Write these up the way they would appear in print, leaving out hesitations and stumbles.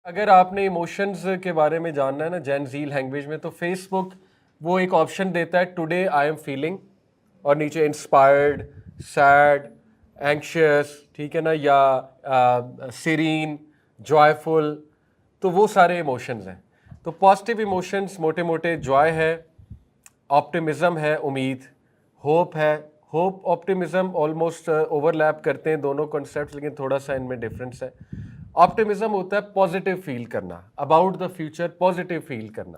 اگر آپ نے ایموشنز کے بارے میں جاننا ہے نا جین زی لینگویج میں، تو فیس بک وہ ایک آپشن دیتا ہے ٹوڈے آئی ایم فیلنگ، اور نیچے انسپائرڈ، سیڈ، اینکشیس، ٹھیک ہے نا، یا سیرین، جوائے فل، تو وہ سارے ایموشنز ہیں. تو پازیٹیو ایموشنز موٹے موٹے جوائے ہے، آپٹیمزم ہے، امید، ہوپ ہے. ہوپ آپٹیمزم آلموسٹ اوور لیپ کرتے ہیں دونوں کنسیپٹس، لیکن تھوڑا سا ان میں ڈفرینس ہے. آپٹیمزم ہوتا ہے پازیٹیو فیل کرنا، about the future positive feel کرنا،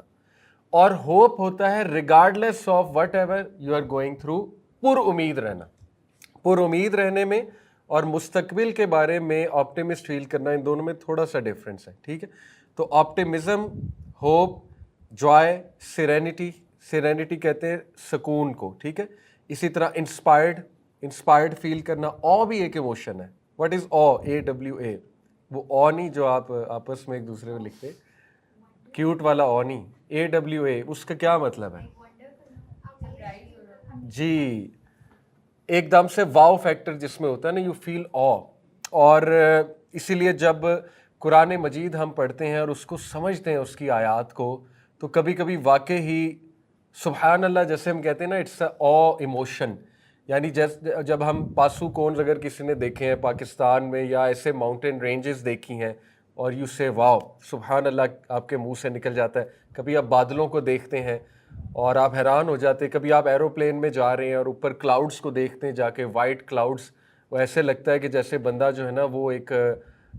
اور ہوپ ہوتا ہے regardless of whatever you are going through, پر امید رہنا. پر امید رہنے میں اور مستقبل کے بارے میں آپٹیمسٹ فیل کرنا، ان دونوں میں تھوڑا سا ڈفرینس ہے. ٹھیک ہے، تو آپٹیمزم، ہوپ، جوائے، سیرینٹی کہتے ہیں سکون کو. ٹھیک ہے، اسی طرح انسپائرڈ فیل کرنا. او بھی ایک ایموشن ہے. What is O? AWA. وہ او نہیں جو آپ آپس میں ایک دوسرے میں لکھتے، کیوٹ والا او نہیں، AWA. اس کا کیا مطلب ہے؟ جی، ایک دم سے واؤ فیکٹر جس میں ہوتا ہے نا، یو فیل او. اور اسی لیے جب قرآن مجید ہم پڑھتے ہیں اور اس کو سمجھتے ہیں، اس کی آیات کو، تو کبھی کبھی واقع ہی سبحان اللہ جیسے ہم کہتے ہیں نا، اٹس اے او ایموشن. یعنی جب ہم پاسو کونز اگر کسی نے دیکھے ہیں پاکستان میں، یا ایسے ماؤنٹین رینجز دیکھی ہیں، اور یو سے واو، سبحان اللہ آپ کے منہ سے نکل جاتا ہے. کبھی آپ بادلوں کو دیکھتے ہیں اور آپ حیران ہو جاتے ہیں. کبھی آپ ایروپلین میں جا رہے ہیں اور اوپر کلاؤڈس کو دیکھتے ہیں جا کے، وائٹ کلاؤڈس، وہ ایسے لگتا ہے کہ جیسے بندہ جو ہے نا وہ ایک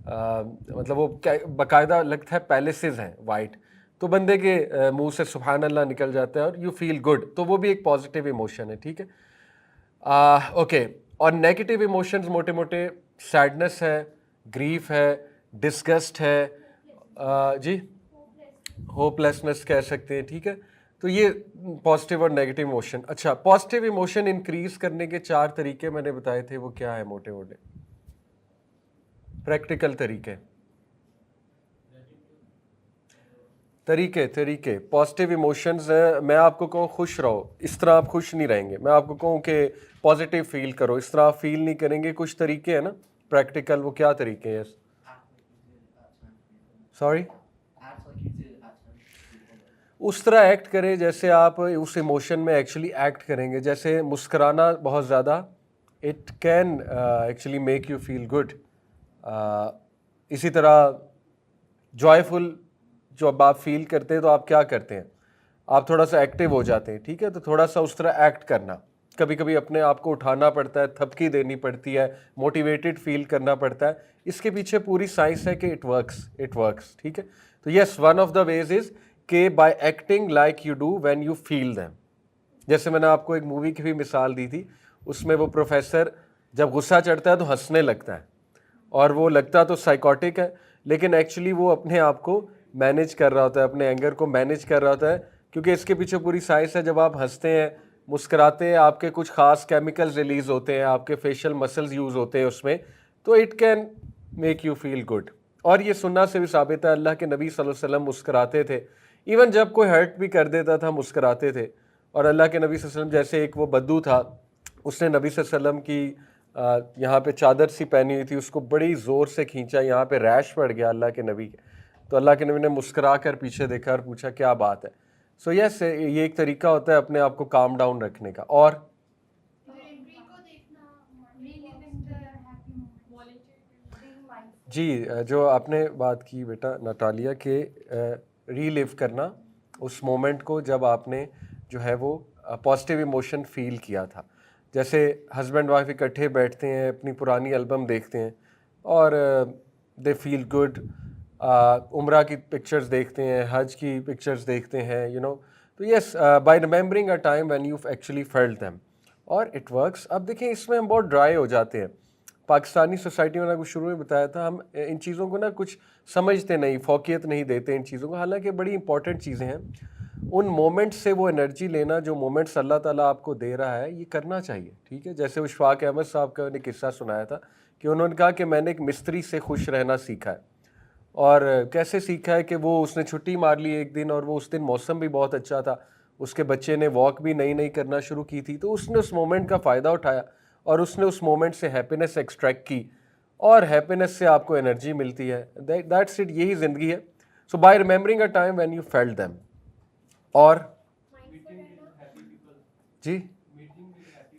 مطلب وہ باقاعدہ لگتا ہے پیلسز ہیں وائٹ، تو بندے کے منہ سے سبحان اللہ نکل جاتا ہے اور یو فیل گڈ. تو وہ بھی ایک پازیٹیو ایموشن ہے. ٹھیک ہے، اوکے. اور نیگیٹو ایموشنز موٹے موٹے سیڈنس ہے، گریف ہے، ڈسگسٹ ہے، جی ہوپ لیسنس کہہ سکتے ہیں. ٹھیک ہے، تو یہ پازیٹیو اور نیگیٹو ایموشن. اچھا، پازیٹیو ایموشن انکریز کرنے کے 4 طریقے میں نے بتائے تھے، وہ کیا ہے موٹے موٹے پریکٹیکل طریقے پازیٹیو ایموشنز. میں آپ کو کہوں خوش رہو، اس طرح آپ خوش نہیں رہیں گے. میں آپ کو کہوں کہ پازیٹیو فیل کرو، اس طرح آپ فیل نہیں کریں گے. کچھ طریقے ہیں نا پریکٹیکل، وہ کیا طریقے ہیں؟ سوری، اس طرح ایکٹ کریں جیسے آپ اس ایموشن میں ایکچولی ایکٹ کریں گے. جیسے مسکرانا بہت زیادہ، it can actually make you feel good. اسی طرح جوائے فل جب آپ فیل کرتے ہیں تو آپ کیا کرتے ہیں؟ آپ تھوڑا سا ایکٹیو ہو جاتے ہیں. ٹھیک ہے، تو تھوڑا سا اس طرح ایکٹ کرنا. کبھی کبھی اپنے آپ کو اٹھانا پڑتا ہے، تھپکی دینی پڑتی ہے، موٹیویٹڈ فیل کرنا پڑتا ہے. اس کے پیچھے پوری سائنس ہے کہ اٹ ورکس. ٹھیک ہے، تو یس، one of the ways is کہ by acting like you do when you feel them. جیسے میں نے آپ کو ایک مووی کی بھی مثال دی تھی، اس میں وہ پروفیسر جب غصہ چڑھتا ہے تو ہنسنے لگتا ہے، اور وہ لگتا تو سائیکوٹک ہے، لیکن ایکچولی وہ اپنے آپ کو مینیج کر رہا ہوتا ہے، اپنے اینگر کو مینیج کر رہا ہوتا ہے، کیونکہ اس کے پیچھے پوری سائنس ہے. جب آپ ہنستے ہیں، مسکراتے ہیں، آپ کے کچھ خاص کیمیکلز ریلیز ہوتے ہیں، آپ کے فیشل مسلز یوز ہوتے ہیں اس میں، تو it can make you feel good. اور یہ سننا سے بھی ثابت ہے، اللہ کے نبی صلی اللہ علیہ وسلم مسکراتے تھے. ایون جب کوئی ہرٹ بھی کر دیتا تھا مسکراتے تھے. اور اللہ کے نبی صلی اللہ علیہ وسلم، جیسے ایک وہ بدو تھا، اس نے نبی صلی اللہ علیہ وسلم کی یہاں پہ چادر سی پہنی ہوئی تھی، اس کو بڑی زور سے کھینچا، یہاں پہ ریش پڑ گیا اللہ کے نبی کے. تو اللہ کے نبی نے مسکرا کر پیچھے دیکھا اور پوچھا کیا بات ہے. سو یس، یہ ایک طریقہ ہوتا ہے اپنے آپ کو کام ڈاؤن رکھنے کا. اور جی، جو آپ نے بات کی بیٹا نٹالیہ، کہ ری لیو کرنا اس مومنٹ کو جب آپ نے جو ہے وہ پازیٹیو ایموشن فیل کیا تھا. جیسے ہسبینڈ وائف اکٹھے بیٹھتے ہیں، اپنی پرانی البم دیکھتے ہیں اور دے فیل گڈ. عمرہ کی پکچرز دیکھتے ہیں، حج کی پکچرز دیکھتے ہیں، تو yes, by remembering a time when you actually felt them, اور اٹ ورکس. اب دیکھیں اس میں ہم بہت ڈرائی ہو جاتے ہیں. پاکستانی سوسائٹی میں، نے کچھ شروع میں بتایا تھا، ہم ان چیزوں کو کچھ سمجھتے نہیں، فوقیت نہیں دیتے ان چیزوں کو، حالانکہ بڑی امپورٹنٹ چیزیں ہیں. ان مومنٹس سے وہ انرجی لینا جو مومنٹس اللہ تعالیٰ آپ کو دے رہا ہے، یہ کرنا چاہیے. ٹھیک ہے، جیسے اشفاق احمد صاحب کا نے قصہ سنایا تھا کہ انہوں نے کہا کہ میں نے ایک مستری سے خوش رہنا سیکھا ہے. اور کیسے سیکھا ہے کہ اس نے چھٹی مار لی ایک دن، اور وہ اس دن موسم بھی بہت اچھا تھا، اس کے بچے نے واک بھی نئی کرنا شروع کی تھی، تو اس نے اس مومنٹ کا فائدہ اٹھایا اور اس نے اس مومنٹ سے ہیپینس ایکسٹریکٹ کی. اور ہیپینس سے آپ کو انرجی ملتی ہے. دیٹس اٹ, یہی زندگی ہے. So by remembering a time when you felt them. اور جی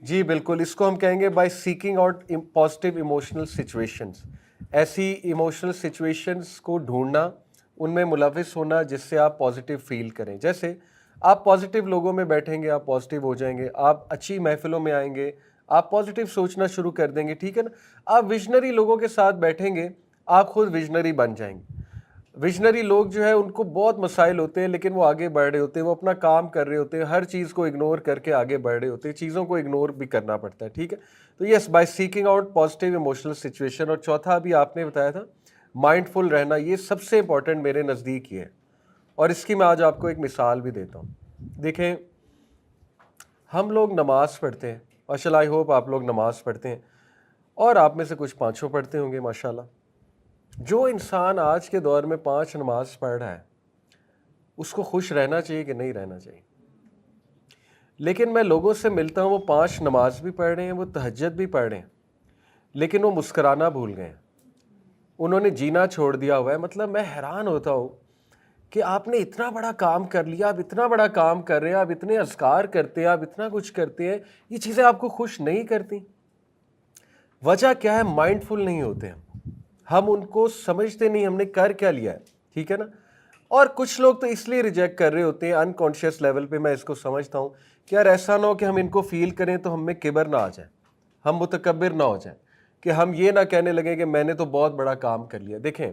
جی بالکل, اس کو ہم کہیں گے by seeking out positive emotional situations. ایسی ایموشنل سچویشنس کو ڈھونڈنا, ان میں ملوث ہونا جس سے آپ پازیٹیو فیل کریں. جیسے آپ پازیٹیو لوگوں میں بیٹھیں گے, آپ پازیٹیو ہو جائیں گے. آپ اچھی محفلوں میں آئیں گے, آپ پازیٹیو سوچنا شروع کر دیں گے, ٹھیک ہے نا. آپ ویژنری لوگوں کے ساتھ بیٹھیں گے, آپ خود ویژنری بن جائیں گے. ویژنری لوگ جو ہے ان کو بہت مسائل ہوتے ہیں لیکن وہ آگے بڑھ رہے ہوتے ہیں, وہ اپنا کام کر رہے ہوتے ہیں, ہر چیز کو اگنور کر کے آگے بڑھ رہے ہوتے ہیں, چیزوں کو اگنور بھی کرنا پڑتا ہے, ٹھیک ہے. تو yes, by seeking out positive emotional situation. اور چوتھا بھی آپ نے بتایا تھا مائنڈ فل رہنا, یہ سب سے امپورٹنٹ میرے نزدیک یہ ہے. اور اس کی میں آج آپ کو ایک مثال بھی دیتا ہوں. دیکھیں, ہم لوگ نماز پڑھتے ہیں, ماشاء اللہ, آئی ہوپ آپ لوگ نماز پڑھتے ہیں, اور آپ میں سے کچھ پانچوں پڑھتے ہوں گے ماشاء اللہ. جو انسان آج کے دور میں 5 نماز پڑھ رہا ہے, اس کو خوش رہنا چاہیے کہ نہیں رہنا چاہیے؟ لیکن میں لوگوں سے ملتا ہوں, وہ 5 نماز بھی پڑھ رہے ہیں, وہ تہجد بھی پڑھ رہے ہیں, لیکن وہ مسکرانا بھول گئے ہیں, انہوں نے جینا چھوڑ دیا ہوا ہے. مطلب میں حیران ہوتا ہوں کہ آپ نے اتنا بڑا کام کر لیا, آپ اتنا بڑا کام کر رہے ہیں, آپ اتنے اذکار کرتے ہیں, آپ اتنا کچھ کرتے ہیں, یہ چیزیں آپ کو خوش نہیں کرتی. وجہ کیا ہے؟ مائنڈ فل نہیں ہوتے ہم ان کو سمجھتے نہیں ہم نے کر کیا لیا ہے, ٹھیک ہے نا. اور کچھ لوگ تو اس لیے ریجیکٹ کر رہے ہوتے ہیں انکانشیس لیول پہ, میں اس کو سمجھتا ہوں کہ یار ایسا نہ ہو کہ ہم ان کو فیل کریں تو ہم میں کبر نہ آ جائے, ہم متکبر نہ ہو جائیں, کہ ہم یہ نہ کہنے لگیں کہ میں نے تو بہت بڑا کام کر لیا. دیکھیں,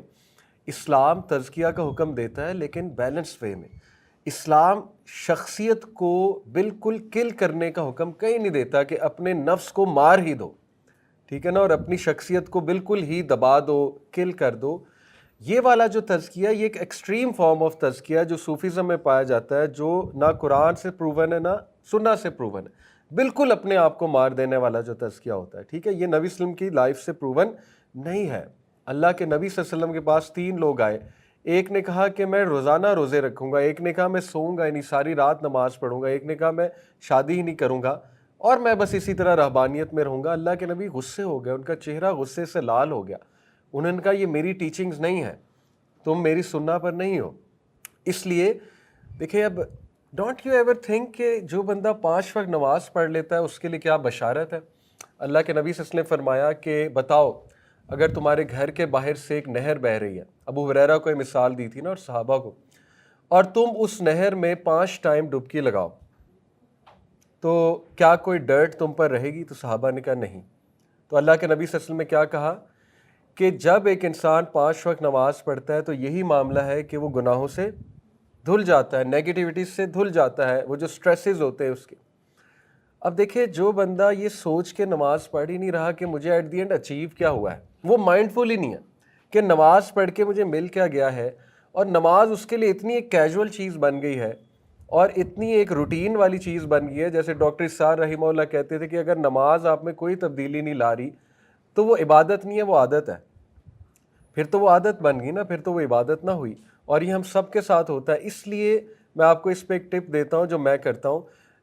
اسلام تزکیہ کا حکم دیتا ہے لیکن بیلنس وے میں. اسلام شخصیت کو بالکل کل کرنے کا حکم کہیں نہیں دیتا کہ اپنے نفس کو مار ہی دو, ٹھیک ہے نا, اور اپنی شخصیت کو بالکل ہی دبا دو, کل کر دو. یہ والا جو تزکیہ, یہ ایک ایکسٹریم فارم آف تزکیہ جو صوفیزم میں پایا جاتا ہے, جو نہ قرآن سے پروون ہے نہ سنہ سے پروون ہے. بالکل اپنے آپ کو مار دینے والا جو تزکیہ ہوتا ہے, ٹھیک ہے, یہ نبی صلی اللہ علیہ وسلم کی لائف سے پروون نہیں ہے. اللہ کے نبی صلی اللہ علیہ وسلم کے پاس 3 لوگ آئے, ایک نے کہا کہ میں روزانہ روزے رکھوں گا, ایک نے کہا میں سوؤں گا یعنی ساری رات نماز پڑھوں گا, ایک نے کہا میں شادی ہی نہیں کروں گا اور میں بس اسی طرح رہبانیت میں رہوں گا. اللہ کے نبی غصے ہو گئے, ان کا چہرہ غصے سے لال ہو گیا. انہوں نے کہا یہ میری ٹیچنگز نہیں ہے, تم میری سننا پر نہیں ہو. اس لیے دیکھیں, اب ڈونٹ یو ایور تھنک کہ جو بندہ 5 وقت نماز پڑھ لیتا ہے اس کے لیے کیا بشارت ہے. اللہ کے نبی صلی اللہ علیہ وسلم نے فرمایا کہ بتاؤ اگر تمہارے گھر کے باہر سے ایک نہر بہہ رہی ہے, ابو ہریرہ کو یہ مثال دی تھی نا اور صحابہ کو, اور تم اس نہر میں 5 ٹائم ڈبکی لگاؤ تو کیا کوئی ڈرٹ تم پر رہے گی؟ تو صحابہ نے کہا نہیں. تو اللہ کے نبی صلی اللہ علیہ وسلم نے کیا کہا کہ جب ایک انسان 5 وقت نماز پڑھتا ہے تو یہی معاملہ ہے کہ وہ گناہوں سے دھل جاتا ہے, نیگیٹیوٹی سے دھل جاتا ہے, وہ جو سٹریسز ہوتے ہیں اس کے. اب دیکھیں, جو بندہ یہ سوچ کے نماز پڑھ ہی نہیں رہا کہ مجھے ایٹ دی اینڈ اچیو کیا ہوا ہے, وہ مائنڈ فل ہی نہیں ہے کہ نماز پڑھ کے مجھے مل کیا گیا ہے, اور نماز اس کے لیے اتنی ایک کیجول چیز بن گئی ہے اور اتنی ایک روٹین والی چیز بن گئی ہے. جیسے ڈاکٹر اسحاق رحمہ اللہ کہتے تھے کہ اگر نماز آپ میں کوئی تبدیلی نہیں لا رہی تو وہ عبادت نہیں ہے, وہ عادت ہے. پھر تو وہ عادت بن گئی نا, پھر تو وہ عبادت نہ ہوئی. اور یہ ہم سب کے ساتھ ہوتا ہے. اس لیے میں آپ کو اس پہ ایک ٹپ دیتا ہوں جو میں کرتا ہوں.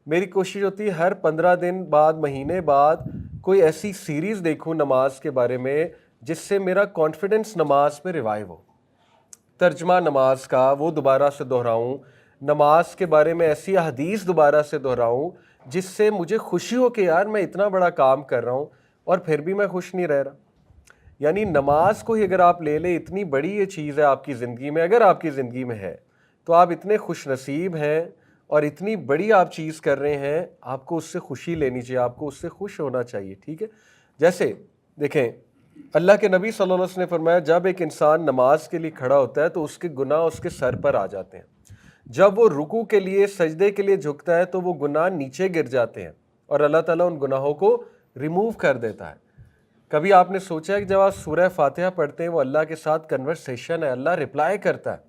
میری کوشش ہوتی ہے ہر 15 دن بعد, مہینے بعد کوئی ایسی سیریز دیکھوں نماز کے بارے میں جس سے میرا کانفیڈنس نماز پہ ریوائیو ہو. ترجمہ نماز کا وہ دوبارہ سے دہراؤں, نماز کے بارے میں ایسی احادیث دوبارہ سے دہراؤں جس سے مجھے خوشی ہو کہ یار میں اتنا بڑا کام کر رہا ہوں اور پھر بھی میں خوش نہیں رہ رہا. یعنی نماز کو ہی اگر آپ لے لیں, اتنی بڑی یہ چیز ہے آپ کی زندگی میں, اگر آپ کی زندگی میں ہے تو آپ اتنے خوش نصیب ہیں اور اتنی بڑی آپ چیز کر رہے ہیں, آپ کو اس سے خوشی لینی چاہیے, آپ کو اس سے خوش ہونا چاہیے, ٹھیک ہے. جیسے دیکھیں, اللہ کے نبی صلی اللہ علیہ وسلم نے فرمایا جب ایک انسان نماز کے لیے کھڑا ہوتا ہے تو اس کے گناہ اس کے سر پر آ جاتے ہیں. جب وہ رکوع کے لیے, سجدے کے لیے جھکتا ہے تو وہ گناہ نیچے گر جاتے ہیں اور اللہ تعالیٰ ان گناہوں کو ریموو کر دیتا ہے. کبھی آپ نے سوچا ہے کہ جب آپ سورہ فاتحہ پڑھتے ہیں وہ اللہ کے ساتھ کنورسیشن ہے, اللہ رپلائی کرتا ہے.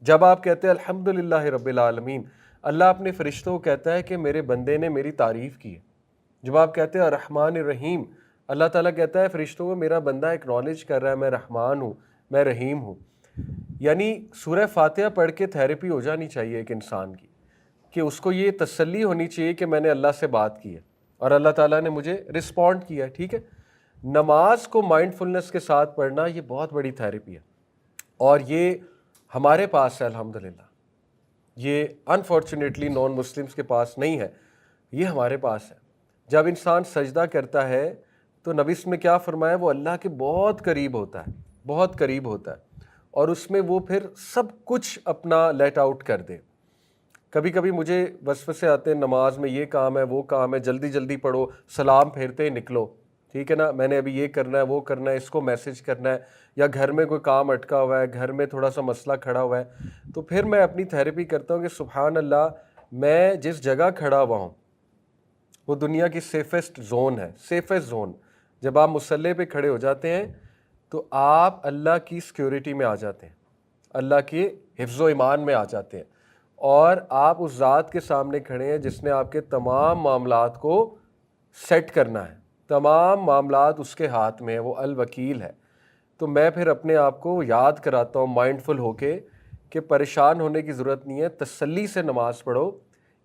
جب آپ کہتے ہیں الحمدللہ رب العالمین, اللہ اپنے فرشتوں کو کہتا ہے کہ میرے بندے نے میری تعریف کی ہے. جب آپ کہتے ہیں الرحمن الرحیم, اللہ تعالیٰ کہتا ہے فرشتوں کو میرا بندہ ایکنالج کر رہا ہے میں رحمان ہوں, میں رحیم ہوں. یعنی سورہ فاتحہ پڑھ کے تھیراپی ہو جانی چاہیے ایک انسان کی, کہ اس کو یہ تسلی ہونی چاہیے کہ میں نے اللہ سے بات کی ہے اور اللہ تعالیٰ نے مجھے رسپونڈ کیا ہے, ٹھیک ہے. نماز کو مائنڈ فلنس کے ساتھ پڑھنا یہ بہت بڑی تھیراپی ہے، اور یہ ہمارے پاس ہے الحمدللہ. یہ انفارچونیٹلی نان مسلمس کے پاس نہیں ہے، یہ ہمارے پاس ہے. جب انسان سجدہ کرتا ہے تو نبی اس میں کیا فرمایا، وہ اللہ کے بہت قریب ہوتا ہے، بہت قریب ہوتا ہے، اور اس میں وہ پھر سب کچھ اپنا لیٹ آؤٹ کر دے. کبھی کبھی مجھے وسوسے آتے ہیں، نماز میں یہ کام ہے وہ کام ہے، جلدی جلدی پڑھو، سلام پھیرتے ہی نکلو، ٹھیک ہے نا، میں نے ابھی یہ کرنا ہے وہ کرنا ہے، اس کو میسج کرنا ہے، یا گھر میں کوئی کام اٹکا ہوا ہے، گھر میں تھوڑا سا مسئلہ کھڑا ہوا ہے. تو پھر میں اپنی تھیراپی کرتا ہوں کہ سبحان اللہ، میں جس جگہ کھڑا ہوا ہوں وہ دنیا کی سیفسٹ زون ہے، سیفسٹ زون. جب آپ مصلی پہ کھڑے ہو جاتے ہیں تو آپ اللہ کی سیکیورٹی میں آ جاتے ہیں، اللہ کے حفظ و ایمان میں آ جاتے ہیں، اور آپ اس ذات کے سامنے کھڑے ہیں جس نے آپ کے تمام معاملات کو سیٹ کرنا ہے، تمام معاملات اس کے ہاتھ میں ہیں، وہ الوکیل ہے. تو میں پھر اپنے آپ کو یاد کراتا ہوں مائنڈ فل ہو کے کہ پریشان ہونے کی ضرورت نہیں ہے، تسلی سے نماز پڑھو،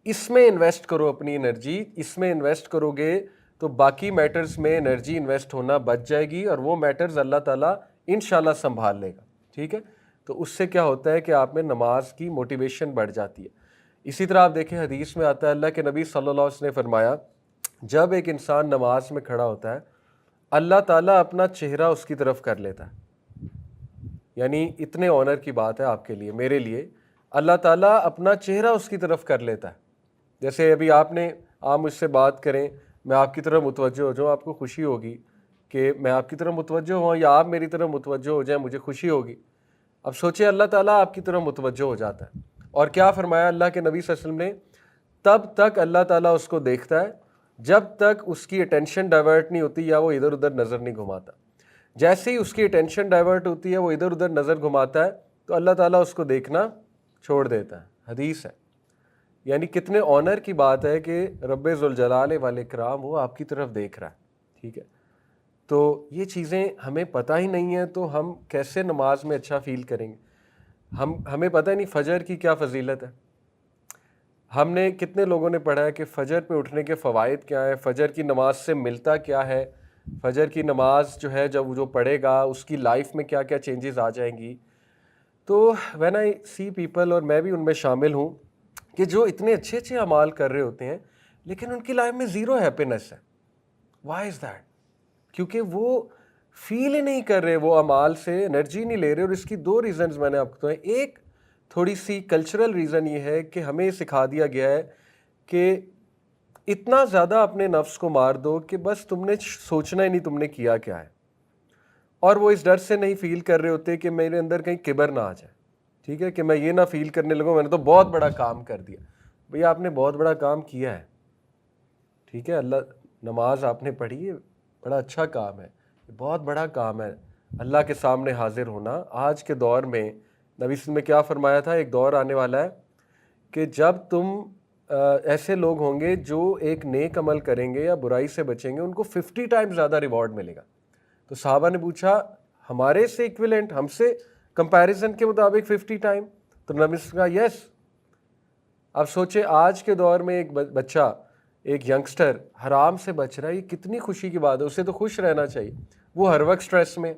اس میں انویسٹ کرو اپنی انرجی. اس میں انویسٹ کرو گے تو باقی میٹرز میں انرجی انویسٹ ہونا بچ جائے گی، اور وہ میٹرز اللہ تعالیٰ انشاءاللہ سنبھال لے گا. ٹھیک ہے، تو اس سے کیا ہوتا ہے کہ آپ میں نماز کی موٹیویشن بڑھ جاتی ہے. اسی طرح آپ دیکھیں حدیث میں آتا ہے، اللہ کے نبی صلی اللہ علیہ وسلم نے فرمایا، جب ایک انسان نماز میں کھڑا ہوتا ہے اللہ تعالیٰ اپنا چہرہ اس کی طرف کر لیتا ہے. یعنی اتنے آنر کی بات ہے آپ کے لیے، میرے لیے، اللہ تعالیٰ اپنا چہرہ اس کی طرف کر لیتا ہے. جیسے ابھی آپ مجھ سے بات کریں، میں آپ کی طرف متوجہ ہو جاؤں، آپ کو خوشی ہوگی کہ میں آپ کی طرف متوجہ ہوں، یا آپ میری طرف متوجہ ہو جائیں، مجھے خوشی ہوگی. اب سوچیں اللہ تعالیٰ آپ کی طرف متوجہ ہو جاتا ہے، اور کیا فرمایا اللہ کے نبی صلی اللہ علیہ وسلم نے، تب تک اللہ تعالیٰ اس کو دیکھتا ہے جب تک اس کی اٹینشن ڈائیورٹ نہیں ہوتی یا وہ ادھر ادھر نظر نہیں گھماتا. جیسے ہی اس کی اٹینشن ڈائیورٹ ہوتی ہے، وہ ادھر ادھر نظر گھماتا ہے، تو اللہ تعالیٰ اس کو دیکھنا چھوڑ دیتا ہے. حدیث ہے. یعنی کتنے آنر کی بات ہے کہ رب ذوالجلال والاکرام وہ آپ کی طرف دیکھ رہا ہے. ٹھیک ہے، تو یہ چیزیں ہمیں پتہ ہی نہیں ہیں، تو ہم کیسے نماز میں اچھا فیل کریں گے؟ ہمیں پتہ ہی نہیں فجر کی کیا فضیلت ہے. ہم نے کتنے لوگوں نے پڑھا ہے کہ فجر پہ اٹھنے کے فوائد کیا ہیں، فجر کی نماز سے ملتا کیا ہے، فجر کی نماز جو ہے جب جو پڑھے گا اس کی لائف میں کیا کیا چینجز آ جائیں گی. تو وین آئی سی پیپل، اور میں بھی ان میں شامل ہوں، کہ جو اتنے اچھے اچھے اعمال کر رہے ہوتے ہیں لیکن ان کی لائف میں زیرو ہیپینس ہے. Why is that? کیونکہ وہ فیل ہی نہیں کر رہے، وہ اعمال سے انرجی نہیں لے رہے. اور اس کی دو ریزنز میں نے آپ کو بتائے. ایک تھوڑی سی کلچرل ریزن یہ ہے کہ ہمیں سکھا دیا گیا ہے کہ اتنا زیادہ اپنے نفس کو مار دو کہ بس تم نے سوچنا ہی نہیں تم نے کیا کیا ہے، اور وہ اس ڈر سے نہیں فیل کر رہے ہوتے کہ میرے اندر کہیں کبر نہ آ جائے. ٹھیک ہے، کہ میں یہ نہ فیل کرنے لگوں میں نے تو بہت بڑا کام کر دیا. بھئی آپ نے بہت بڑا کام کیا ہے، ٹھیک ہے، اللہ نماز آپ نے پڑھی ہے، بڑا اچھا کام ہے، بہت بڑا کام ہے اللہ کے سامنے حاضر ہونا. آج کے دور میں نبی صلی اللہ علیہ وسلم نے کیا فرمایا تھا، ایک دور آنے والا ہے کہ جب تم ایسے لوگ ہوں گے جو ایک نیک عمل کریں گے یا برائی سے بچیں گے، ان کو 50 ٹائم زیادہ ریوارڈ ملے گا. تو صحابہ نے پوچھا ہمارے سے ایکویلنٹ، ہم سے کمپیریزن کے مطابق 50 ٹائم؟ تو نبی نے کہا یس. اب سوچے آج کے دور میں ایک بچہ، ایک ینگسٹر حرام سے بچ رہا ہے، یہ کتنی خوشی کی بات ہے. اسے تو خوش رہنا چاہیے، وہ ہر وقت سٹریس میں،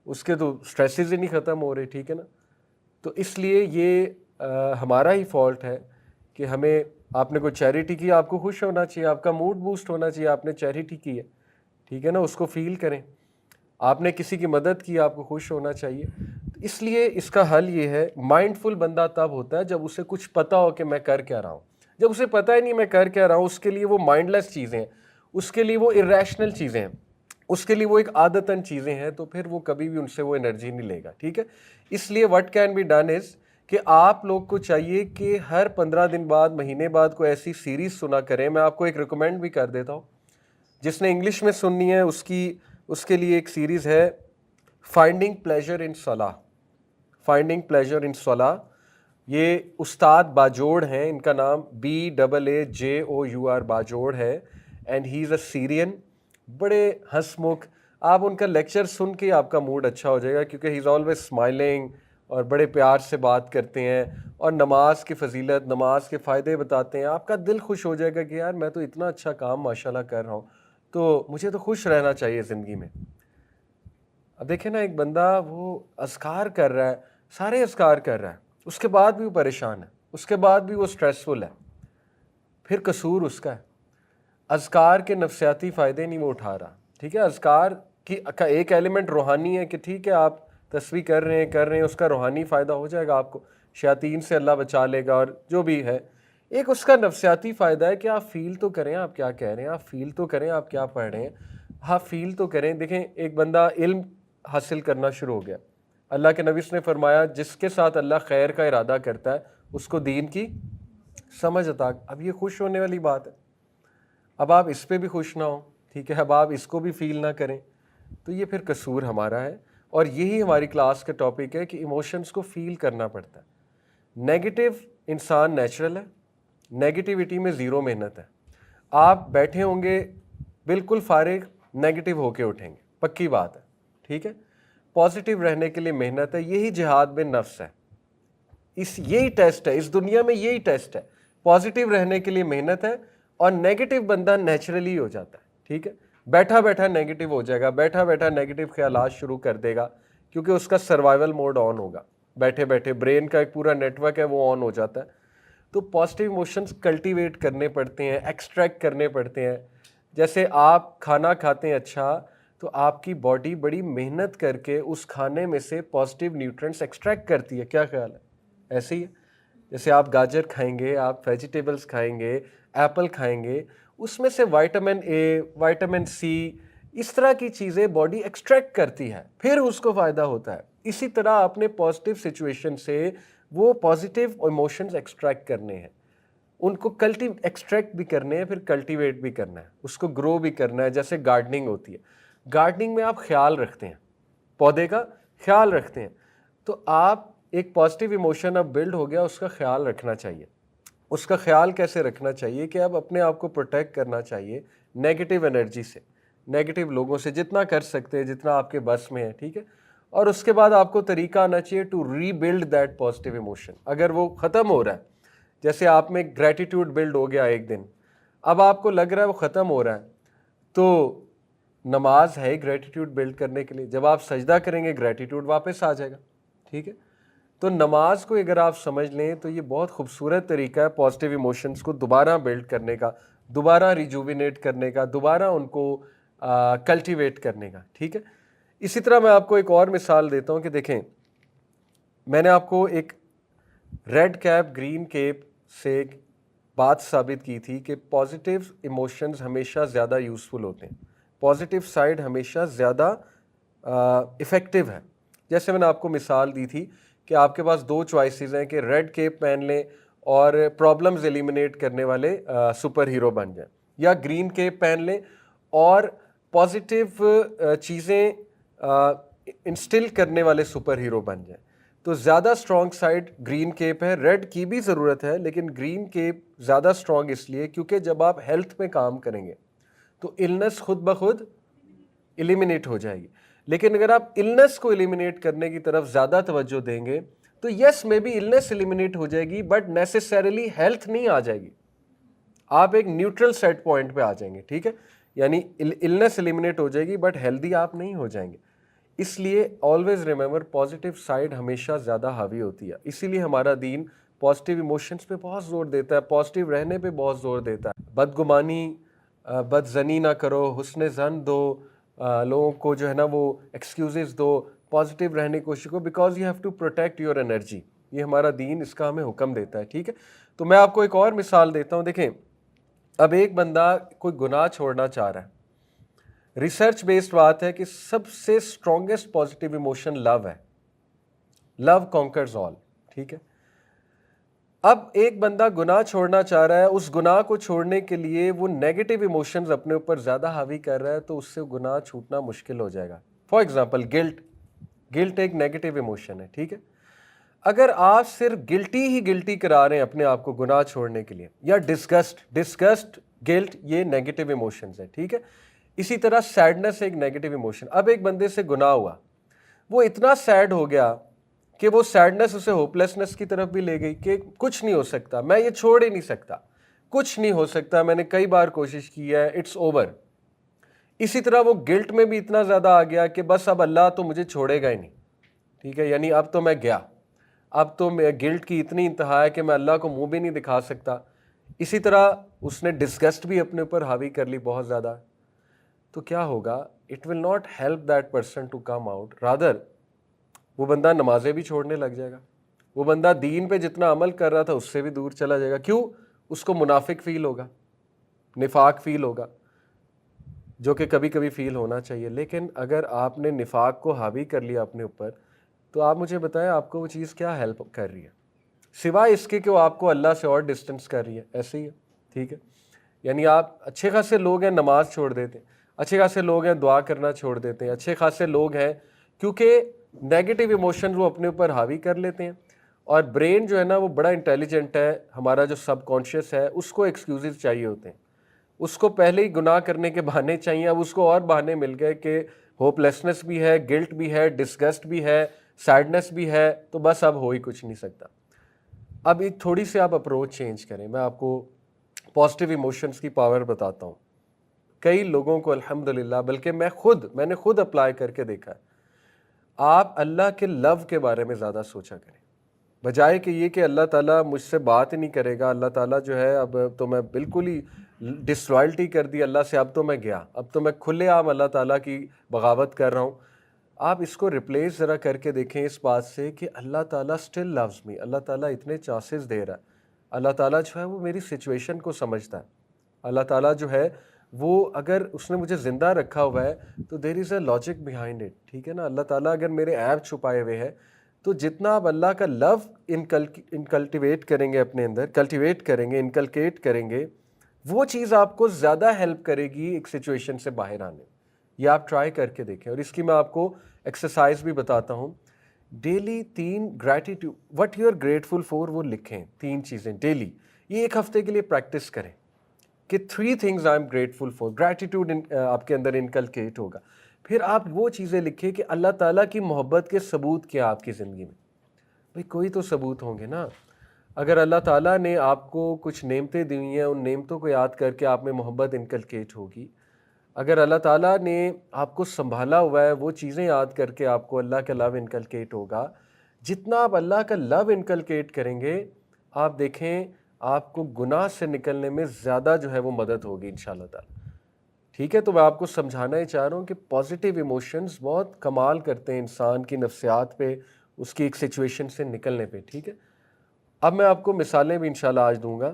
اس کے تو سٹریسز ہی نہیں ختم ہو رہے. ٹھیک ہے نا، تو اس لیے یہ ہمارا ہی فالٹ ہے کہ ہمیں، آپ نے کوئی چیریٹی کی، آپ کو خوش ہونا چاہیے، آپ کا موڈ بوسٹ ہونا چاہیے، آپ نے چیریٹی کی ہے، ٹھیک ہے نا، اس کو فیل کریں. آپ نے کسی کی مدد کی، آپ کو خوش ہونا چاہیے. اس لیے اس کا حل یہ ہے، مائنڈ فل بندہ تب ہوتا ہے جب اسے کچھ پتہ ہو کہ میں کر کیا رہا ہوں. جب اسے پتہ ہی نہیں میں کر کیا رہا ہوں، اس کے لیے وہ مائنڈ لیس چیزیں ہیں، اس کے لیے وہ ارریشنل چیزیں ہیں، اس کے لیے وہ ایک عادتاً چیزیں ہیں، تو پھر وہ کبھی بھی ان سے وہ انرجی نہیں لے گا. ٹھیک ہے، اس لیے what can be done is کہ آپ لوگ کو چاہیے کہ ہر 15 دن بعد، مہینے بعد کوئی ایسی سیریز سنا کریں. میں آپ کو ایک ریکمینڈ بھی کر دیتا ہوں، جس نے انگلش میں سننی ہے اس کے لیے ایک سیریز ہے، فائنڈنگ پلیجر ان صلاح. فائنڈنگ پلیجر ان صلاح، یہ استاد باجوڑ ہیں، ان کا نام BAAJOUR باجوڑ ہے، اینڈ ہی از اے سیرین. بڑے ہنس مکھ، آپ ان کا لیکچر سن کے آپ کا موڈ اچھا ہو جائے گا، کیونکہ ہی از آلویز اسمائلنگ اور بڑے پیار سے بات کرتے ہیں، اور نماز کی فضیلت، نماز کے فائدے بتاتے ہیں. آپ کا دل خوش ہو جائے گا کہ یار میں تو اتنا اچھا کام ماشاءاللہ کر رہا ہوں. تو مجھے تو خوش رہنا چاہیے زندگی میں. اب دیکھیں نا, ایک بندہ وہ اذکار کر رہا ہے, سارے اذکار کر رہا ہے, اس کے بعد بھی وہ پریشان ہے, اس کے بعد بھی وہ اسٹریسفل ہے, پھر قصور اس کا ہے. اذکار کے نفسیاتی فائدے نہیں وہ اٹھا رہا, ٹھیک ہے. اذکار کا ایک ایلیمنٹ روحانی ہے کہ ٹھیک ہے آپ تسبیح کر رہے ہیں, اس کا روحانی فائدہ ہو جائے گا, آپ کو شیاطین سے اللہ بچا لے گا اور جو بھی ہے. ایک اس کا نفسیاتی فائدہ ہے کہ آپ فیل تو کریں آپ کیا کہہ رہے ہیں, آپ فیل تو کریں آپ کیا پڑھ رہے ہیں, آپ فیل تو کریں. دیکھیں ایک بندہ علم حاصل کرنا شروع ہو گیا, اللہ کے نبی نے فرمایا جس کے ساتھ اللہ خیر کا ارادہ کرتا ہے اس کو دین کی سمجھ عطا. اب یہ خوش ہونے والی بات ہے. اب آپ اس پہ بھی خوش نہ ہوں, ٹھیک ہے, اب آپ اس کو بھی فیل نہ کریں, تو یہ پھر قصور ہمارا ہے. اور یہی ہماری کلاس کا ٹاپک ہے کہ ایموشنز کو فیل کرنا پڑتا ہے. نیگیٹو انسان نیچرل ہے, نیگیٹیوٹی میں زیرو محنت ہے. آپ بیٹھے ہوں گے بالکل فارغ, نیگیٹو ہو کے اٹھیں گے, پکی بات ہے, ٹھیک ہے. پازیٹیو رہنے کے لیے محنت ہے, یہی جہاد بن نفس ہے. یہی ٹیسٹ ہے اس دنیا میں, یہی ٹیسٹ ہے. پازیٹیو رہنے کے لیے محنت ہے, اور نیگیٹو بندہ نیچرلی ہو جاتا ہے, ٹھیک ہے. بیٹھا بیٹھا نیگیٹو ہو جائے گا, بیٹھا بیٹھا نیگیٹو خیالات شروع کر دے گا, کیونکہ اس کا سروائیول موڈ آن ہوگا. بیٹھے بیٹھے برین کا ایک پورا نیٹ ورک ہے وہ آن ہو جاتا ہے. تو پازیٹیو ایموشنز کلٹیویٹ کرنے پڑتے ہیں, ایکسٹریکٹ کرنے پڑتے ہیں. جیسے آپ کھانا کھاتے ہیں اچھا, تو آپ کی باڈی بڑی محنت کر کے اس کھانے میں سے پازیٹیو نیوٹرینٹس ایکسٹریکٹ کرتی ہے. کیا خیال ہے؟ ایسے ہی ہے. جیسے آپ گاجر کھائیں گے, آپ ویجیٹیبلس کھائیں گے, ایپل کھائیں گے, اس میں سے وائٹامن اے, وائٹامن سی, اس طرح کی چیزیں باڈی ایکسٹریکٹ کرتی ہے, پھر اس کو فائدہ ہوتا ہے. اسی طرح اپنے پازیٹیو سچویشن سے وہ پازیٹیو ایموشنز ایکسٹریکٹ کرنے ہیں, ان کو ایکسٹریکٹ بھی کرنے ہیں, پھر کلٹیویٹ بھی کرنا ہے, اس کو گرو بھی کرنا ہے. جیسے گارڈننگ ہوتی ہے, گارڈننگ میں آپ خیال رکھتے ہیں, پودے کا خیال رکھتے ہیں, تو آپ ایک پازیٹیو ایموشن اب بلڈ ہو گیا, اس کا خیال رکھنا چاہیے. اس کا خیال کیسے رکھنا چاہیے کہ اب اپنے آپ کو پروٹیکٹ کرنا چاہیے نیگیٹیو انرجی سے, نیگیٹیو لوگوں سے, جتنا کر سکتے ہیں, جتنا آپ کے بس میں ہے, ٹھیک ہے. اور اس کے بعد آپ کو طریقہ آنا چاہیے to rebuild that positive emotion. اگر وہ ختم ہو رہا ہے, جیسے آپ میں گریٹیٹیوڈ بلڈ ہو گیا ایک دن, اب آپ کو لگ رہا ہے وہ ختم ہو رہا ہے, تو نماز ہے گریٹیٹیوڈ بلڈ کرنے کے لیے. جب آپ سجدہ کریں گے گریٹیٹیوڈ واپس آ جائے گا, ٹھیک ہے. تو نماز کو اگر آپ سمجھ لیں تو یہ بہت خوبصورت طریقہ ہے پازیٹیو ایموشنز کو دوبارہ بلڈ کرنے کا, دوبارہ ریجووینیٹ کرنے کا, دوبارہ ان کو کلٹیویٹ کرنے کا, ٹھیک ہے. اسی طرح میں آپ کو ایک اور مثال دیتا ہوں کہ دیکھیں, میں نے آپ کو ایک ریڈ کیپ گرین کیپ سے ایک بات ثابت کی تھی کہ پازیٹیو ایموشنز ہمیشہ زیادہ یوزفل ہوتے ہیں, پازیٹیو سائڈ ہمیشہ زیادہ افیکٹو ہے. جیسے میں نے آپ کو مثال دی تھی کہ آپ کے پاس دو چوائسیز ہیں کہ ریڈ کیپ پہن لیں اور پرابلمز ایلیمینیٹ کرنے والے سپر ہیرو بن جائیں, یا گرین کیپ پہن لیں اور پازیٹیو چیزیں انسٹل کرنے والے سپر ہیرو بن جائیں. تو زیادہ اسٹرانگ سائڈ گرین کیپ ہے, ریڈ کی بھی ضرورت ہے, لیکن گرین کیپ زیادہ اسٹرانگ اس لیے کیونکہ جب آپ ہیلتھ میں کام کریں گے تو النس خود بخود ایلیمینیٹ ہو جائے گی. لیکن اگر آپ النس کو ایلیمینیٹ کرنے کی طرف زیادہ توجہ دیں گے تو یس میں بھی النس ایلیمینیٹ ہو جائے گی, بٹ نیسیسریلی ہیلتھ نہیں آ جائے گی, آپ ایک نیوٹرل سیٹ پوائنٹ پہ آ جائیں گے, ٹھیک ہے. یعنی النس ایلیمینیٹ ہو جائے گی بٹ ہیلدی آپ نہیں ہو جائیں گے. اس لیے آلویز ریمبر پازیٹیو سائڈ ہمیشہ زیادہ حاوی ہوتی ہے. اسی لیے ہمارا دین پازیٹیو ایموشنز پہ بہت زور دیتا ہے, پازیٹیو رہنے پہ بہت زور دیتا ہے. بدگمانی, بد زنی نہ کرو, حسن ظن دو, لوگوں کو جو ہے نا وہ ایکسکیوزز دو, پازیٹیو رہنے کی کوشش کرو, because you have to protect your energy. یہ ہمارا دین اس کا ہمیں حکم دیتا ہے, ٹھیک ہے. تو میں آپ کو ایک اور مثال دیتا ہوں. دیکھیں, اب ایک بندہ کوئی گناہ چھوڑنا چاہ رہا ہے, ریسرچ بیسڈ بات ہے کہ سب سے اسٹرانگیسٹ پازیٹیو ایموشن لو ہے, لو کانکرز آل, ٹھیک ہے. اب ایک بندہ گناہ چھوڑنا چاہ رہا ہے, اس گناہ کو چھوڑنے کے لیے وہ نیگیٹو ایموشنز اپنے اوپر زیادہ حاوی کر رہا ہے, تو اس سے گناہ چھوٹنا مشکل ہو جائے گا. فار ایگزامپل گلٹ ایک نیگیٹو ایموشن ہے, ٹھیک ہے. اگر آپ صرف گلٹی کرا رہے ہیں اپنے آپ کو گناہ چھوڑنے کے لیے, یا ڈسگسٹ گلٹ, یہ نیگیٹو ایموشنز ہیں, ٹھیک ہے. اسی طرح سیڈنس ایک نیگیٹو ایموشن. اب ایک بندے سے گناہ ہوا, وہ اتنا سیڈ ہو گیا کہ وہ سیڈنس اسے ہوپلیسنس کی طرف بھی لے گئی کہ کچھ نہیں ہو سکتا, میں یہ چھوڑ ہی نہیں سکتا, کچھ نہیں ہو سکتا, میں نے کئی بار کوشش کی ہے, اٹس اوور. اسی طرح وہ گلٹ میں بھی اتنا زیادہ آ گیا کہ بس اب اللہ تو مجھے چھوڑے گا ہی نہیں. ٹھیک ہے, یعنی اب تو میں گیا, اب تو میں گلٹ کی اتنی انتہا ہے کہ میں اللہ کو منہ بھی نہیں دکھا سکتا. اسی طرح اس نے ڈسگسٹ بھی اپنے اوپر حاوی کر لی بہت زیادہ. تو کیا ہوگا, it will not help that person to come out, rather وہ بندہ نمازیں بھی چھوڑنے لگ جائے گا, وہ بندہ دین پہ جتنا عمل کر رہا تھا اس سے بھی دور چلا جائے گا. کیوں؟ اس کو منافق فیل ہوگا, نفاق فیل ہوگا, جو کہ کبھی کبھی فیل ہونا چاہیے. لیکن اگر آپ نے نفاق کو حاوی کر لیا اپنے اوپر, تو آپ مجھے بتائیں آپ کو وہ چیز کیا ہیلپ کر رہی ہے, سوائے اس کے کہ وہ آپ کو اللہ سے اور ڈسٹنس کر رہی ہے. ایسے ہی ہے, ٹھیک ہے. یعنی آپ اچھے خاصے لوگ ہیں نماز چھوڑ دیتے ہیں, اچھے خاصے لوگ ہیں دعا کرنا چھوڑ دیتے ہیں, اچھے خاصے لوگ ہیں کیونکہ نیگیٹو ایموشن وہ اپنے اوپر حاوی کر لیتے ہیں. اور برین جو ہے نا وہ بڑا انٹیلیجنٹ ہے, ہمارا جو سب کانشیس ہے اس کو ایکسکیوزز چاہیے ہوتے ہیں, اس کو پہلے ہی گناہ کرنے کے بہانے چاہیے. اب اس کو اور بہانے مل گئے کہ ہوپ لیسنس بھی ہے, گلٹ بھی ہے, ڈسگسٹ بھی ہے, سیڈنس بھی ہے, تو بس اب ہو ہی کچھ نہیں سکتا. اب ایک تھوڑی سی آپ اپروچ چینج کریں, میں آپ کو پازیٹیو ایموشنس کی پاور بتاتا ہوں. کئی لوگوں کو الحمدللہ, بلکہ میں نے خود اپلائی کر کے دیکھا ہے, آپ اللہ کے لو کے بارے میں زیادہ سوچا کریں, بجائے کہ یہ کہ اللہ تعالیٰ مجھ سے بات ہی نہیں کرے گا, اللہ تعالیٰ جو ہے اب تو میں بالکل ہی ڈسلائلٹی کر دی اللہ سے, اب تو میں گیا, اب تو میں کھلے عام اللہ تعالیٰ کی بغاوت کر رہا ہوں. آپ اس کو ریپلیس ذرا کر کے دیکھیں اس بات سے کہ اللہ تعالیٰ اسٹل لوز می, اللہ تعالیٰ اتنے چانسز دے رہا ہے, اللہ تعالیٰ جو ہے وہ میری سچویشن کو سمجھتا ہے, اللہ تعالیٰ جو ہے وہ اگر اس نے مجھے زندہ رکھا ہوا ہے تو دیر از اے لاجک بیہائنڈ اٹ. ٹھیک ہے نا, اللہ تعالیٰ اگر میرے عیب چھپائے ہوئے ہے تو جتنا آپ اللہ کا لو انکلٹیویٹ کریں گے اپنے اندر, کلٹیویٹ کریں گے, انکلکیٹ کریں گے, وہ چیز آپ کو زیادہ ہیلپ کرے گی ایک سچویشن سے باہر آنے. یہ آپ ٹرائی کر کے دیکھیں, اور اس کی میں آپ کو ایکسرسائز بھی بتاتا ہوں. Daily 3 gratitude, what you are grateful for, وہ لکھیں 3 چیزیں ڈیلی. یہ ایک ہفتے کے لیے پریکٹس کریں کہ 3 things I am grateful for. Gratitude آپ کے اندر انکلکیٹ ہوگا. پھر آپ وہ چیزیں لکھیں کہ اللہ تعالیٰ کی محبت کے ثبوت کیا آپ کی زندگی میں. بھئی کوئی تو ثبوت ہوں گے نا. اگر اللہ تعالیٰ نے آپ کو کچھ نعمتیں دی ہیں, ان نعمتوں کو یاد کر کے آپ میں محبت انکلکیٹ ہوگی. اگر اللہ تعالیٰ نے آپ کو سنبھالا ہوا ہے, وہ چیزیں یاد کر کے آپ کو اللہ کا لو انکلکیٹ ہوگا. جتنا آپ اللہ کا لو انکلکیٹ کریں گے, آپ دیکھیں آپ کو گناہ سے نکلنے میں زیادہ جو ہے وہ مدد ہوگی انشاءاللہ تعالیٰ. ٹھیک ہے, تو میں آپ کو سمجھانا ہی چاہ رہا ہوں کہ پازیٹیو ایموشنز بہت کمال کرتے ہیں انسان کی نفسیات پہ, اس کی ایک سچویشن سے نکلنے پہ. ٹھیک ہے, اب میں آپ کو مثالیں بھی انشاءاللہ آج دوں گا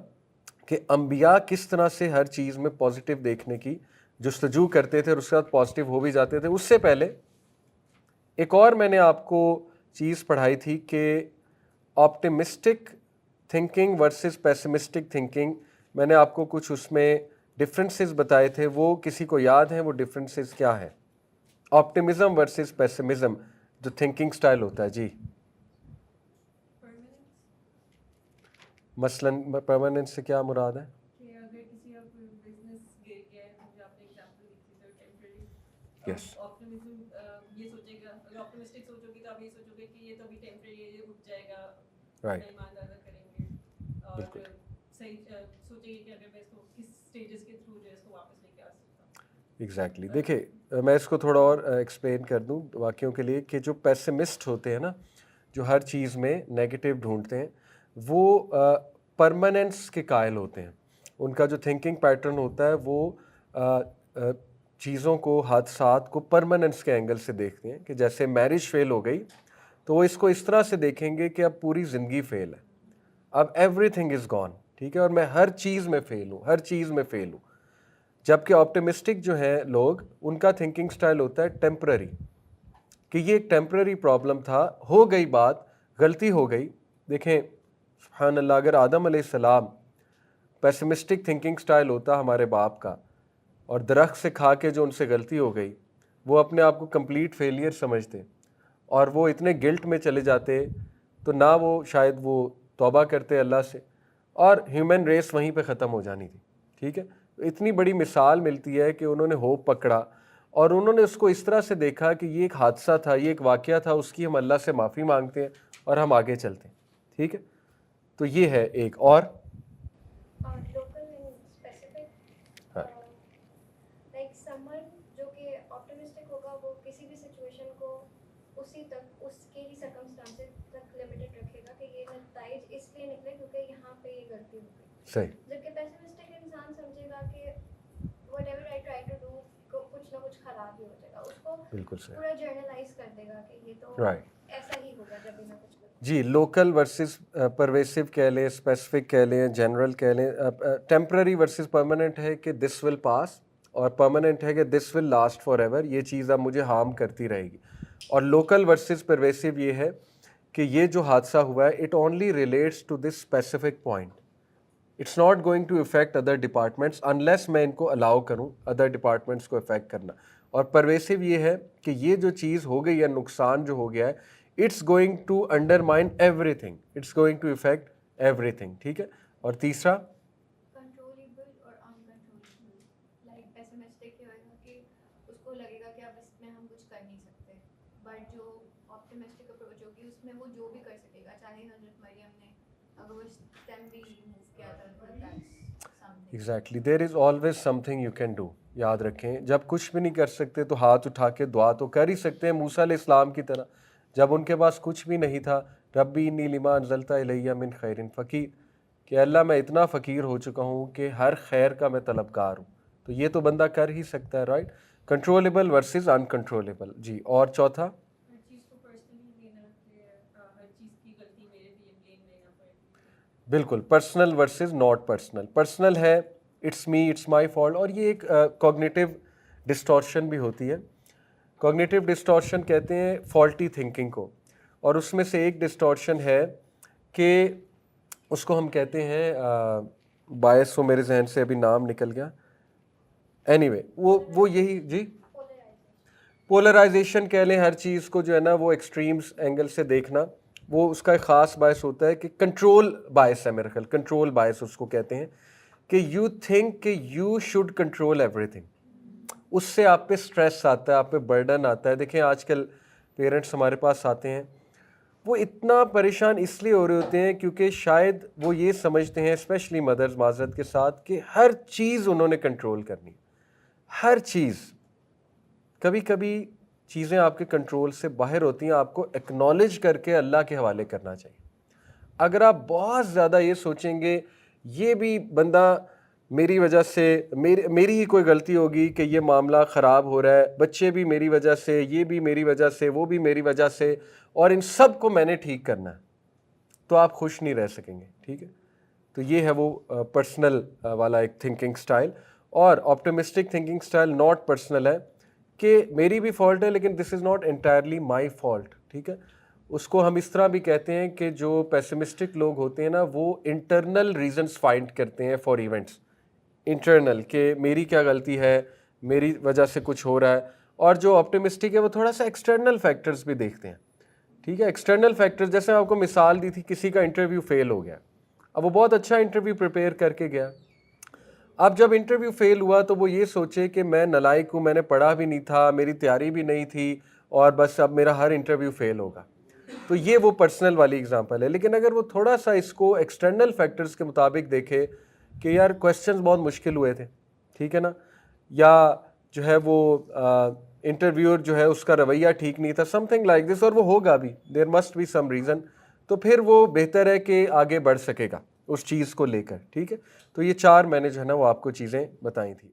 کہ انبیاء کس طرح سے ہر چیز میں پازیٹیو دیکھنے کی جستجو کرتے تھے اور اس کے بعد پازیٹیو ہو بھی جاتے تھے. اس سے پہلے ایک اور میں نے آپ کو چیز پڑھائی تھی کہ optimistic thinking versus pessimistic thinking. میں نے آپ کو کچھ اس میں ڈفرینسز بتائے تھے, وہ کسی کو یاد ہیں وہ ڈفرینسز کیا ہیں؟ آپٹیمزم ورسز پیسمزم جو تھنکنگ سٹائل ہوتا ہے. جی مثلاً پرماننٹ سے کیا مراد ہے؟ یس, رائٹ, بالکل ایگزیکٹلی. دیکھیں میں اس کو تھوڑا اور ایکسپلین کر دوں واقعوں کے لیے کہ جو پیسمسٹ ہوتے ہیں نا, جو ہر چیز میں نیگیٹو ڈھونڈتے ہیں, وہ پرماننس کے قائل ہوتے ہیں. ان کا جو تھنکنگ پیٹرن ہوتا ہے وہ چیزوں کو, حادثات کو پرماننس کے اینگل سے دیکھتے ہیں. کہ جیسے میرج فیل ہو گئی تو وہ اس کو اس طرح سے دیکھیں گے کہ اب پوری زندگی فیل ہے, اب ایوری تھنگ از گون. ٹھیک ہے, اور میں ہر چیز میں فیل ہوں, ہر چیز میں فیل ہوں. جبکہ آپٹیمسٹک جو ہیں لوگ, ان کا تھنکنگ سٹائل ہوتا ہے ٹیمپرری, کہ یہ ایک ٹیمپرری پرابلم تھا, ہو گئی بات, غلطی ہو گئی. دیکھیں سبحان اللہ, اگر آدم علیہ السلام پیسمسٹک تھنکنگ سٹائل ہوتا ہمارے باپ کا, اور درخت سے کھا کے جو ان سے غلطی ہو گئی, وہ اپنے آپ کو کمپلیٹ فیلئر سمجھتے اور وہ اتنے گلٹ میں چلے جاتے, تو نہ وہ شاید وہ توبہ کرتے اللہ سے, اور ہیومن ریس وہیں پہ ختم ہو جانی تھی. ٹھیک ہے, اتنی بڑی مثال ملتی ہے کہ انہوں نے ہوپ پکڑا اور انہوں نے اس کو اس طرح سے دیکھا کہ یہ ایک حادثہ تھا, یہ ایک واقعہ تھا, اس کی ہم اللہ سے معافی مانگتے ہیں اور ہم آگے چلتے ہیں. ٹھیک ہے, تو یہ ہے ایک. اور اسی تک اس کے ہی سرکمسٹانسز تک لمیٹڈ رکھے گا کہ یہ نتائج اس لیے نکلے کیونکہ یہاں پہ یہ غلطی ہو گئی. صحیح. جبکہ پیسمسٹک انسان سمجھے گا کہ whatever I try to do کچھ نہ کچھ خراب ہی ہو جائے گا, اس کو بالکل صحیح. پورا جرنلائز کر دے گا کہ یہ تو رائٹ. ایسا ہی ہوگا جب بھی میں کچھ. جی, لوکل ورسز پرویسو کہہ لیں, اسپیسیفک کہہ لیں, جنرل کہہ لیں. ٹیمپرری ورسز پرماننٹ ہے کہ دس ول پاس, اور پرماننٹ ہے کہ دس ول لاسٹ فار ایور, یہ چیز اب مجھے ہارم کرتی رہے گی. اور لوکل ورسز پرویسو یہ ہے کہ یہ جو حادثہ ہوا ہے it only relates to this specific point, it's not going to affect other departments unless میں ان کو الاؤ کروں ادر ڈپارٹمنٹس کو افیکٹ کرنا. اور پرویسو یہ ہے کہ یہ جو چیز ہو گئی ہے, نقصان جو ہو گیا ہے, it's going to undermine everything, it's going to affect everything. ٹھیک ہے. اور تیسرا کنٹرولیبل اور انکنٹرولبل. لائک پیسمسٹک یہ ہوئے گا کہ اس کو لگے گا کہ اب اس میں ہم کچھ کر نہیں سکتے, بٹ جو آپٹیمسٹک اپروچ ہوگی اس میں وہ جو بھی کر سکے گا, چاہے حضرت مریم نے اگر وہ اسٹیم بھی موو کیا تھا. Exactly, there is always some thing you can do. یاد رکھیں, جب کچھ بھی نہیں کر سکتے تو ہاتھ اٹھا کے دعا تو کر ہی سکتے ہیں, موسیٰ علیہ السلام کی طرح. جب ان کے پاس کچھ بھی نہیں تھا, ربی انی لما انزلت الیہ من خیر فقیر, کہ اللہ میں اتنا فقیر ہو چکا ہوں کہ ہر خیر کا میں طلبگار ہوں. تو یہ تو بندہ کر ہی سکتا ہے. رائٹ. Controllable versus uncontrollable. جی, اور چوتھا بالکل personal versus not personal. Personal ہے it's me, it's my fault, اور یہ ایک کوگنیٹو ڈسٹورشن بھی ہوتی ہے. کوگنیٹو ڈسٹورشن کہتے ہیں فالٹی تھنکنگ کو, اور اس میں سے ایک ڈسٹورشن ہے کہ اس کو ہم کہتے ہیں باعث, وہ میرے ذہن سے ابھی نام نکل گیا, اینی وے وہ یہی. جی, پولرائزیشن کہہ لیں, ہر چیز کو جو ہے نا وہ ایکسٹریمز اینگل سے دیکھنا, وہ اس کا ایک خاص باعث ہوتا ہے. کہ کنٹرول باعث ہے میرا خیال, کنٹرول باعث اس کو کہتے ہیں, کہ یو تھنک کہ you should control everything. اس سے آپ پہ اسٹریس آتا ہے, آپ پہ برڈن آتا ہے. دیکھیں آج کل پیرنٹس ہمارے پاس آتے ہیں, وہ اتنا پریشان اس لیے ہو رہے ہوتے ہیں کیونکہ شاید وہ یہ سمجھتے ہیں, اسپیشلی مدرز معذرت کے ساتھ, کہ ہر چیز انہوں نے کنٹرول کرنی, ہر چیز. کبھی کبھی چیزیں آپ کے کنٹرول سے باہر ہوتی ہیں, آپ کو ایکنالج کر کے اللہ کے حوالے کرنا چاہیے. اگر آپ بہت زیادہ یہ سوچیں گے یہ بھی بندہ میری وجہ سے, میری ہی کوئی غلطی ہوگی کہ یہ معاملہ خراب ہو رہا ہے, بچے بھی میری وجہ سے, یہ بھی میری وجہ سے, وہ بھی میری وجہ سے, اور ان سب کو میں نے ٹھیک کرنا ہے, تو آپ خوش نہیں رہ سکیں گے. ٹھیک ہے. تو یہ ہے وہ پرسنل والا ایک تھنکنگ سٹائل. اور optimistic thinking style not personal ہے, کہ میری بھی فالٹ ہے لیکن this is not entirely my fault. ٹھیک ہے. اس کو ہم اس طرح بھی کہتے ہیں کہ جو پیسمسٹک لوگ ہوتے ہیں نا, وہ انٹرنل ریزنس فائنڈ کرتے ہیں فار ایونٹس, انٹرنل, کہ میری کیا غلطی ہے, میری وجہ سے کچھ ہو رہا ہے. اور جو آپٹیمسٹک ہے وہ تھوڑا سا ایکسٹرنل فیکٹرز بھی دیکھتے ہیں. ٹھیک ہے. ایکسٹرنل فیکٹرز, جیسے میں آپ کو مثال دی تھی, کسی کا انٹرویو فیل ہو گیا, اب وہ بہت اچھا انٹرویو پریپیئر کر کے گیا, اب جب انٹرویو فیل ہوا تو وہ یہ سوچے کہ میں نالائق ہوں, میں نے پڑھا بھی نہیں تھا, میری تیاری بھی نہیں تھی, اور بس اب میرا ہر انٹرویو فیل ہوگا. تو یہ وہ پرسنل والی اگزامپل ہے. لیکن اگر وہ تھوڑا سا اس کو ایکسٹرنل فیکٹرز کے مطابق دیکھے کہ یار کویسچنز بہت مشکل ہوئے تھے, ٹھیک ہے نا, یا جو ہے وہ انٹرویور جو ہے اس کا رویہ ٹھیک نہیں تھا, سم تھنگ لائک دس, اور وہ ہوگا بھی, there must be some reason, تو پھر وہ بہتر ہے کہ آگے بڑھ سکے گا اس چیز کو لے کر. ٹھیک ہے. تو یہ 4 میں نے جو ہے نا وہ آپ کو چیزیں بتائی تھیں.